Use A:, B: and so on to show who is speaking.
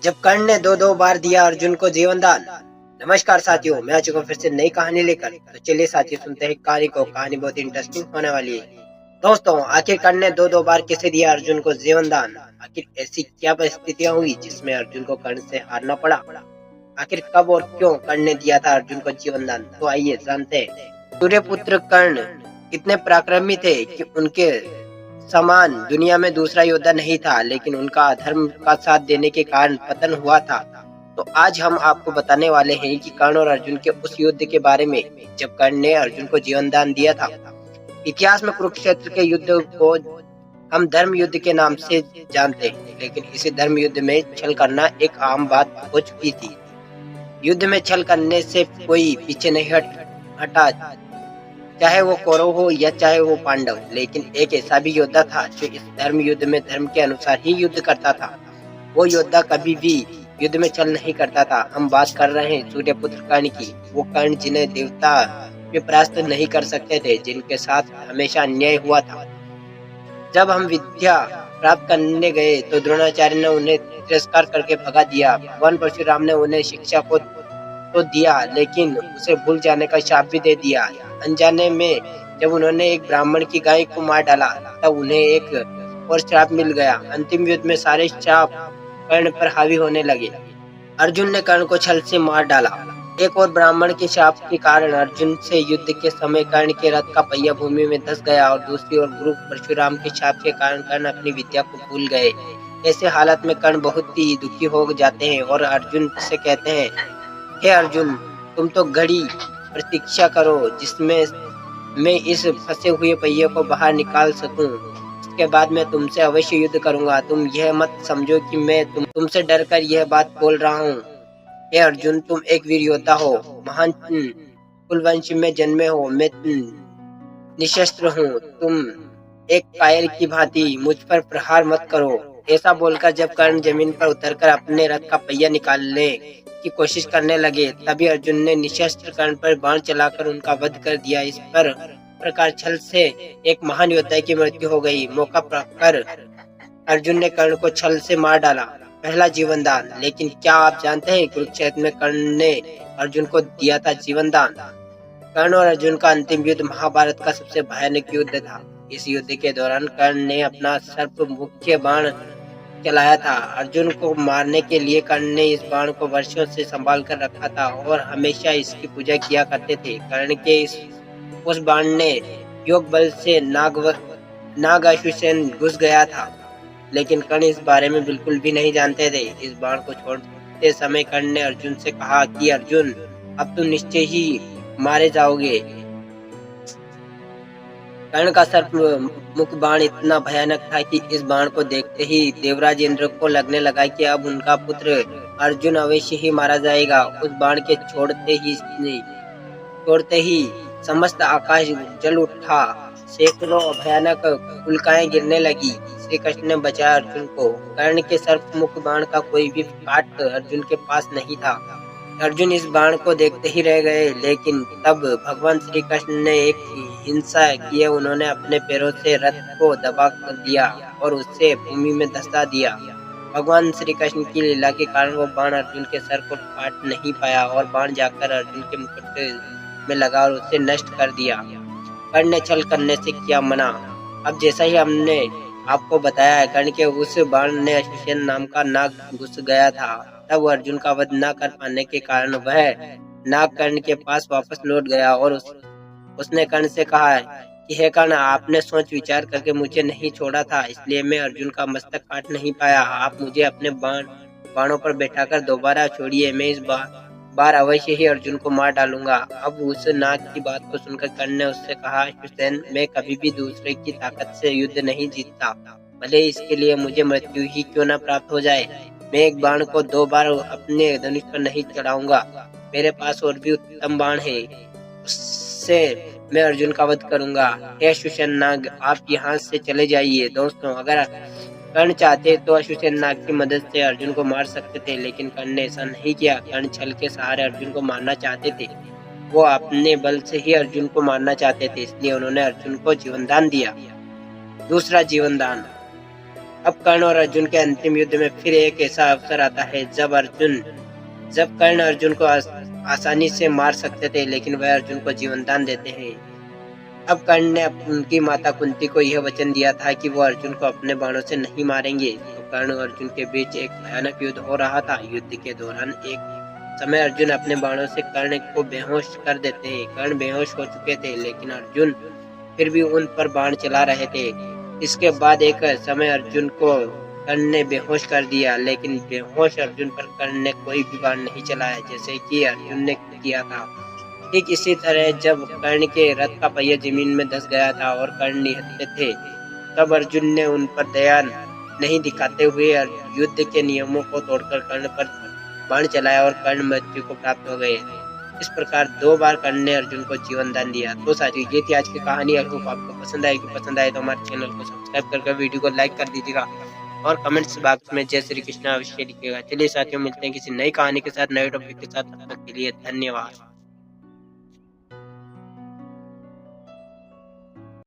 A: जब कर्ण ने दो दो बार दिया अर्जुन को जीवन दान। नमस्कार साथियों, मैं आ चुका हूं फिर से नई कहानी लेकर। तो चलिए साथियों, सुनते हैं कहानी को। कहानी बहुत इंटरेस्टिंग होने वाली है। दोस्तों, आखिर कर्ण ने दो दो बार किसे दिया अर्जुन को जीवन दान? आखिर ऐसी क्या परिस्थितियां हुई जिसमें अर्जुन को कर्ण से हारना पड़ा? आखिर कब और क्यों कर्ण ने दिया था अर्जुन को जीवन दान? तो आइए जानते हैं। सूर्यपुत्र कर्ण कितने पराक्रमी थे कि उनके समान दुनिया में दूसरा योद्धा नहीं था, लेकिन उनका अधर्म का साथ देने के कारण पतन हुआ था। तो आज हम आपको बताने वाले हैं कि कर्ण और अर्जुन के उस युद्ध के बारे में जब कर्ण ने अर्जुन को जीवन दान दिया था। इतिहास में कुरुक्षेत्र के युद्ध को हम धर्म युद्ध के नाम से जानते हैं, लेकिन इसी धर्म युद्ध में छल करना एक आम बात हो चुकी थी। युद्ध में छल करने से कोई पीछे नहीं हटा, चाहे वो कौरव हो या चाहे वो पांडव। लेकिन एक ऐसा भी योद्धा था जो इस धर्म युद्ध में धर्म के अनुसार ही युद्ध करता था। वो योद्धा कभी भी युद्ध में छल नहीं करता था। हम बात कर रहे हैं सूर्यपुत्र कर्ण की। वो कर्ण जिन्हें देवता भी परास्त नहीं कर सकते थे, जिनके साथ हमेशा अन्याय हुआ था। जब हम विद्या प्राप्त करने गए तो द्रोणाचार्य ने उन्हें तिरस्कार करके भगा दिया। भगवान परशुराम ने उन्हें शिक्षा को तो दिया, लेकिन उसे भूल जाने का शाप भी दे दिया। अनजाने में जब उन्होंने एक ब्राह्मण की गाय को मार डाला, तब उन्हें एक और श्राप मिल गया। अंतिम युद्ध में सारे श्राप कर्ण पर हावी होने लगे। अर्जुन ने कर्ण को छल से मार डाला। एक और ब्राह्मण के शाप के कारण अर्जुन से युद्ध के समय कर्ण के रथ का पहिया भूमि में धंस गया, और दूसरी ओर गुरु परशुराम के शाप के कारण कर्ण अपनी विद्या को भूल गए। ऐसे हालत में कर्ण बहुत ही दुखी हो जाते हैं और अर्जुन से कहते हैं, हे अर्जुन, तुम तो घड़ी प्रतीक्षा करो जिसमें मैं इस फंसे हुए पहिए को बाहर निकाल सकूं। इसके बाद मैं तुमसे अवश्य युद्ध करूंगा। तुम यह मत समझो कि मैं तुमसे डरकर यह बात बोल रहा हूँ। हे अर्जुन, तुम एक वीर योद्धा हो, महान कुलवंश में जन्मे हो। मैं निशस्त्र हूँ। तुम एक कायर की भांति मुझ पर प्रहार मत करो। ऐसा बोलकर जब कर्ण जमीन पर उतरकर अपने रथ का पहिया निकालने की कोशिश करने लगे, तभी अर्जुन ने निशस्त्र कर्ण पर बाण चलाकर उनका वध कर दिया। इस प्रकार छल से एक महान योद्धा की मृत्यु हो गई। मौका पाकर अर्जुन ने कर्ण को छल से मार डाला। पहला जीवन दान। लेकिन क्या आप जानते हैं, कुरुक्षेत्र में कर्ण ने अर्जुन को दिया था जीवन दान। कर्ण और अर्जुन का अंतिम युद्ध महाभारत का सबसे भयानक युद्ध था। इस युद्ध के दौरान कर्ण ने अपना सर्प मुख्य बाण चलाया था। अर्जुन को मारने के लिए कर्ण ने इस बाण को वर्षों से संभाल कर रखा था और हमेशा इसकी पूजा किया करते थे। कर्ण के उस बाण ने योग बल से नागासुरसेन घुस गया था, लेकिन कर्ण इस बारे में बिल्कुल भी नहीं जानते थे। इस बाण को छोड़ते समय कर्ण ने अर्जुन से कहा कि अर्जुन, अब तुम निश्चय ही मारे जाओगे। कर्ण का सर्प मुख बाण इतना भयानक था कि इस बाण को देखते ही देवराज इंद्र को लगने लगा कि अब उनका पुत्र अर्जुन अवश्य ही मारा जाएगा। उस बाण के छोड़ते ही समस्त आकाश जल उठा। सैकड़ों भयानक उल्काएं गिरने लगी। श्री कृष्ण ने बचाया अर्जुन को। कर्ण के सर्प मुख बाण का कोई भी काट अर्जुन के पास नहीं था। अर्जुन इस बाण को देखते ही रह गए, लेकिन तब भगवान श्री कृष्ण ने एक हिंसा किए। उन्होंने अपने पैरों से रथ को दबा दिया और उससे भूमि में धंसा दिया। भगवान श्री कृष्ण की लीला के कारण वो बाण अर्जुन के सर को काट नहीं पाया और बाण जाकर अर्जुन के मुकुट में लगा और उसे नष्ट कर दिया। कर्ण ने छल करने से किया मना। अब जैसा ही हमने आपको बताया है, कर्ण के उस बाण ने अश्वसेन नाम का नाग घुस गया था। तब वो अर्जुन का वध न कर पाने के कारण वह नाग कर्ण के पास वापस लौट गया और उसने कर्ण से कहा है कि हे कर्ण, आपने सोच विचार करके मुझे नहीं छोड़ा था, इसलिए मैं अर्जुन का मस्तक काट नहीं पाया। आप मुझे अपने बाणों पर बैठाकर दोबारा छोड़िए। मैं इस बार अवश्य ही अर्जुन को मार डालूंगा। अब उस नाग की बात को सुनकर कर्ण ने उससे कहा, अश्वसेन, मैं कभी भी दूसरे की ताकत से युद्ध नहीं जीतता, भले इसके लिए मुझे मृत्यु ही क्यों न प्राप्त हो जाए। मैं एक बाण को 2 बार अपने धनुष पर नहीं चढ़ाऊंगा। मेरे पास और भी उत्तम बाण है, उससे मैं अर्जुन का वध करूंगा। हे अश्वसेन नाग, आप यहाँ से चले जाइए। दोस्तों, अगर कर्ण चाहते तो अश्वसेन नाग की मदद से अर्जुन को मार सकते थे, लेकिन कर्ण ने ऐसा नहीं किया। कर्ण छल के सहारे अर्जुन को मारना चाहते थे। वो अपने बल से ही अर्जुन को मारना चाहते थे, इसलिए उन्होंने अर्जुन को जीवन दान दिया। दूसरा जीवन दान। अब कर्ण और अर्जुन के अंतिम युद्ध में फिर एक ऐसा अवसर आता है जब कर्ण अर्जुन को आसानी से मार सकते थे, लेकिन वह अर्जुन को जीवन दान देते हैं। अब कर्ण ने उनकी माता कुंती को यह वचन दिया था कि वो अर्जुन को अपने बाणों से नहीं मारेंगे। तो कर्ण और अर्जुन के बीच एक भयानक युद्ध हो रहा था। युद्ध के दौरान एक समय अर्जुन अपने बाणों से कर्ण को बेहोश कर देते हैं। कर्ण बेहोश हो चुके थे, लेकिन अर्जुन फिर भी उन पर बाण चला रहे थे। इसके बाद एक समय अर्जुन को कर्ण ने बेहोश कर दिया, लेकिन बेहोश अर्जुन पर कर्ण ने कोई भी बाण नहीं चलाया, जैसे कि अर्जुन ने किया था। ठीक इसी तरह जब कर्ण के रथ का पहिया जमीन में धंस गया था और कर्ण निहत्थे थे, तब अर्जुन ने उन पर दया नहीं दिखाते हुए युद्ध के नियमों को तोड़कर कर्ण पर बाण चलाया और कर्ण मृत्यु को प्राप्त हो गए। इस प्रकार 2 बार कर्ण ने अर्जुन को जीवन दान दिया। तो साथियों, ये थी आज की कहानी। आई होप आपको पसंद आएगी। पसंद आए तो हमारे चैनल को सब्सक्राइब करके वीडियो को लाइक कर दीजिएगा और कमेंट्स बॉक्स में जय श्री कृष्ण अवश्य लिखिएगा। चलिए साथियों, मिलते हैं किसी नई कहानी के साथ, नए टॉपिक के साथ। तब तक के लिए धन्यवाद।